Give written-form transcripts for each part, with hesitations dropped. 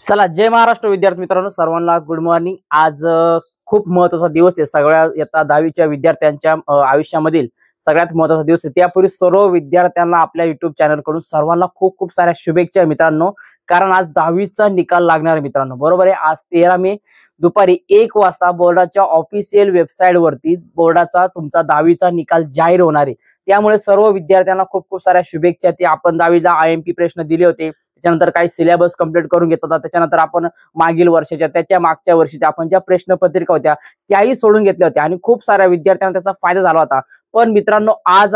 चला, जय महाराष्ट्र विद्यार्थी मित्रांनो, सर्वांना गुड मॉर्निंग। आज खूप महत्त्वाचा दिवस आहे सगळ्या इयत्ता 10वीच्या विद्यार्थ्यांच्या आयुष्यामधील सगळ्यात महत्त्वाचा दिवस आहे। त्यापूर्वी सर्व विद्यार्थ्यांना आपल्या YouTube चॅनल कडून सर्वांना खूप खूप साऱ्या शुभेच्छा मित्रांनो, कारण आज 10वीचा निकाल लागणार आहे मित्रांनो। बरोबर आहे, आज 13 मे दुपारी 1 वाजता बोर्डाच्या ऑफिशियल वेबसाईट वरती बोर्डाचा तुमचा 10वीचा निकाल जाहीर होणार आहे। त्यामुळे सर्व विद्यार्थ्यांना खूप खूप साऱ्या शुभेच्छा। ते आपण 10वीला IMP प्रश्न दिले होते, त्याच्यानंतर काही सिलेबस कंप्लीट करून घेत होता, त्याच्यानंतर आपण मागील वर्षाच्या त्याच्या मागच्या वर्षीच्या आपण ज्या प्रश्नपत्रिका होत्या त्याही सोडून घेतल्या होत्या आणि खूप साऱ्या विद्यार्थ्यांना त्याचा फायदा झाला होता। पण मित्रांनो, आज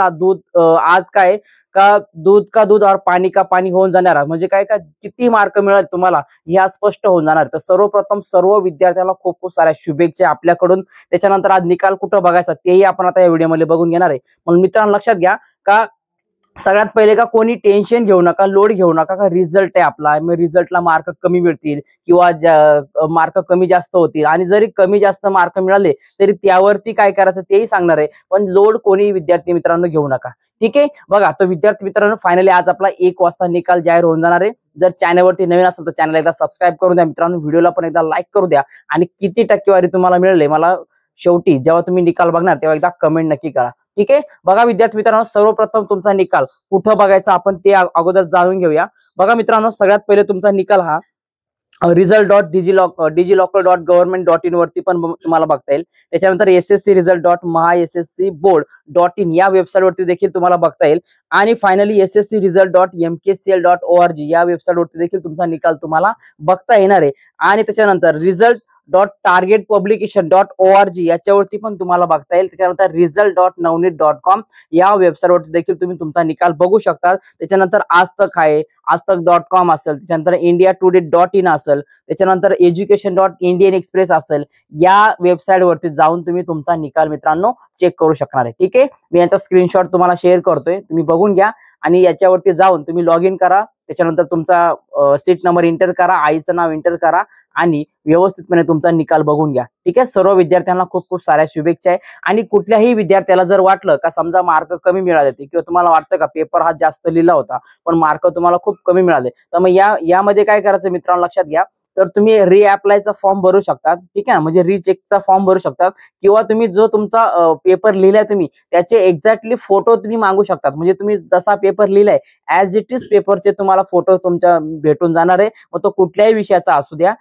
काय का दूध और पाणी का पाणी होऊन जाणार, म्हणजे काय का किती मार्क मिळेल तुम्हाला हे आज स्पष्ट होऊन जाणार। तर सर्वप्रथम सर्व विद्यार्थ्यांना खूप खूप साऱ्या शुभेच्छा आपल्याकडून। त्याच्यानंतर आज निकाल कुठं बघायचा तेही आपण आता या व्हिडिओमध्ये बघून घेणार आहे। म्हणून मित्रांनो लक्षात घ्या का सगळ्यात पहिले का कोणी टेन्शन घेऊ नका, लोड घेऊ नका का रिझल्ट आहे आपला, मग रिझल्टला मार्क कमी मिळतील किंवा मार्क कमी जास्त होतील, आणि जरी कमी जास्त मार्क मिळाले तरी त्यावरती काय करायचं तेही सांगणार आहे। पण लोड कोणी विद्यार्थी मित्रांनो घेऊ नका, ठीक आहे। बघा, तो विद्यार्थी मित्रांनो फायनली आज आपला 1 वाजता निकाल जाहीर होऊन जाणार आहे। जर चॅनलवरती नवीन असेल तर चॅनल एकदा सबस्क्राईब करून द्या मित्रांनो, व्हिडिओला पण एकदा लाईक करू द्या, आणि किती टक्केवारी तुम्हाला मिळाली मला शेवटी जेव्हा तुम्ही निकाल बघणार तेव्हा एकदा कमेंट नक्की करा, ठीक आहे। बघा विद्यार्थी मित्रांनो, सर्वप्रथम तुमचा निकाल कुठं बघायचा आपण ते अगोदर जाणून घेऊया। बघा मित्रांनो, सगळ्यात पहिले तुमचा निकाल हा result.digilocकर.government.in वरती पण तुम्हाला बघता येईल। त्याच्यानंतर sscresult.mahasscboard.in या वेबसाईट वरती देखील तुम्हाला बघता येईल, आणि फायनली sscresult.mkcl.org या वेबसाईट वरती देखील तुमचा निकाल तुम्हाला बघता येणार आहे। आणि त्याच्यानंतर result.targetpublication.org याच्यावरती पण तुम्हाला बघता येईल। त्याच्यानंतर result.navneet.com या वेबसाईट वरती देखील तुम्ही तुमचा निकाल बघू शकता। त्याच्यानंतर आज तक आहे, आजतक.com असेल, त्याच्यानंतर india.today.in असेल, त्याच्यानंतर education.indian.express असेल, या वेबसाईट वरती जाऊन तुम्ही तुमचा निकाल मित्रांनो चेक करू शकणार आहे, ठीक आहे। मी याचा स्क्रीनशॉट तुम्हाला शेअर करतोय, तुम्ही बघून घ्या, आणि याच्यावरती जाऊन तुम्ही लॉग इन करा। त्याच्यानंतर तुमचा सीट नंबर एंटर करा, आईचं नाव एंटर करा, आणि व्यवस्थितपणे तुमचा निकाल बघून घ्या, ठीक आहे। सर्व विद्यार्थ्यांना खूप खूप साऱ्या शुभेच्छा आहे। आणि कुठल्याही विद्यार्थ्याला जर वाटलं का समजा मार्क कमी मिळाले किंवा तुम्हाला वाटतं का पेपर हा जास्त लिहिला होता पण मार्क तुम्हाला खूप कमी मिळाले, तर मग यामध्ये काय करायचं मित्रांनो लक्षात घ्या, तर तुम्ही रिअप्लायचा फॉर्म भरू शकता, ठीक आहे, म्हणजे रिचेकचा फॉर्म भरू शकता, किंवा तुम्ही जो तुमचा पेपर लिहिलाय तुम्ही त्याचे एक्झॅक्टली फोटो तुम्ही मागू शकता। म्हणजे तुम्ही जसा पेपर लिहिलाय ऍज इट इज पेपरचे तुम्हाला फोटो तुमच्या भेटून जाणार आहे। मग तो कुठल्याही विषयाचा असू द्या,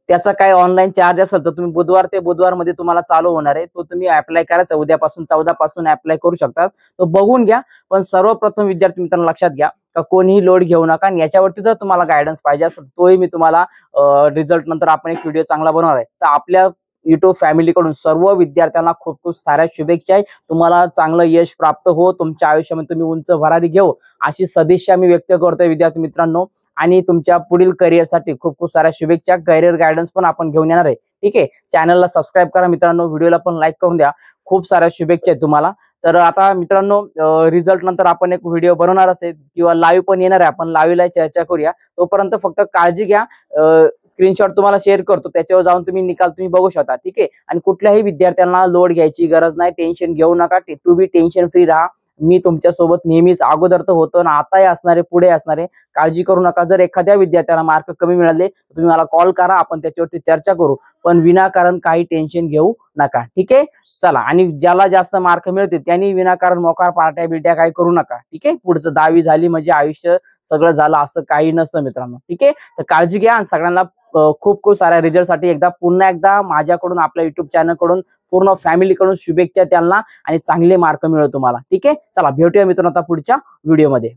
त्याचा काय ऑनलाईन चार्ज असेल तर तुम्ही बुधवार ते बुधवार मध्ये तुम्हाला चालू होणार आहे, तो तुम्ही अप्लाय करायचा। उद्यापासून 14 पासून अप्लाय करू शकता, तो बघून घ्या। पण सर्वप्रथम विद्यार्थी मित्रांनो लक्षात घ्या का कोणीही लोड घेऊ नका, आणि याच्यावरती जर तुम्हाला गायडन्स पाहिजे असेल तोही मी तुम्हाला रिझल्ट नंतर आपण एक व्हिडिओ चांगला बनवणार आहे। तर आपल्या युट्यूब फॅमिली कडून सर्व विद्यार्थ्यांना खूप खूप साऱ्या शुभेच्छा आहे। तुम्हाला चांगलं यश प्राप्त हो, तुमच्या आयुष्यामध्ये तुम्ही उंच भरारी घेऊ अशी सदिच्छा मी व्यक्त करतोय विद्यार्थी मित्रांनो, आणि तुमच्या पुढील करिअरसाठी खूप खूप साऱ्या शुभेच्छा। करिअर गायडन्स पण आपण घेऊन येणार आहे, ठीक आहे। चॅनलला सबस्क्राईब करा मित्रांनो, व्हिडिओला पण लाईक करून द्या। खूप साऱ्या शुभेच्छा आहेत तुम्हाला। तर आता मित्रांनो रिझल्ट नंतर आपण एक व्हिडिओ बनवणारच आहे, किंवा लाईव्ह पण येणार आहे, आपण लाईव्हला चर्चा करूया। तोपर्यंत फक्त काळजी घ्या, स्क्रीनशॉट तुम्हाला शेअर करतो, त्याच्यावर जाऊन तुम्ही निकाल तुम्ही बघू शकता, ठीक आहे। आणि कुठल्याही विद्यार्थ्यांना लोड घ्यायची गरज नाही, टेन्शन घेऊ नका, टू बी टेन्शन फ्री राहा। मी तुमच्या सोबत नेहमीच अगोदर तर होतो ना, आताही असणारे, पुढे असणारे, काळजी करू नका। जर एखाद्या विद्यार्थ्याला मार्क कमी मिळाले तर तुम्ही मला कॉल करा, आपण त्याच्यावरती चर्चा करू, पण विनाकारण काही टेन्शन घेऊ नका, ठीक आहे। चला, आणि ज्याला जास्त मार्क मिळते त्यांनी विनाकारण मोकार पार्ट्या बिट्या काही करू नका, ठीक आहे। पुढचं 10वी झाली म्हणजे आयुष्य सगळं झालं असं काही नसतं मित्रांनो, ठीक आहे। तर काळजी घ्या, आणि सगळ्यांना खूप खूप साऱ्या रिझल्टसाठी पुन्हा एकदा माझ्याकडून, आपल्या युट्यूब चॅनल कडून, पूर्ण फॅमिली कडून शुभेच्छा त्यांना, आणि चांगले मार्क मिळो तुम्हाला, ठीक आहे। चला, भेटूया मित्रांनो आता पुढच्या व्हिडिओमध्ये।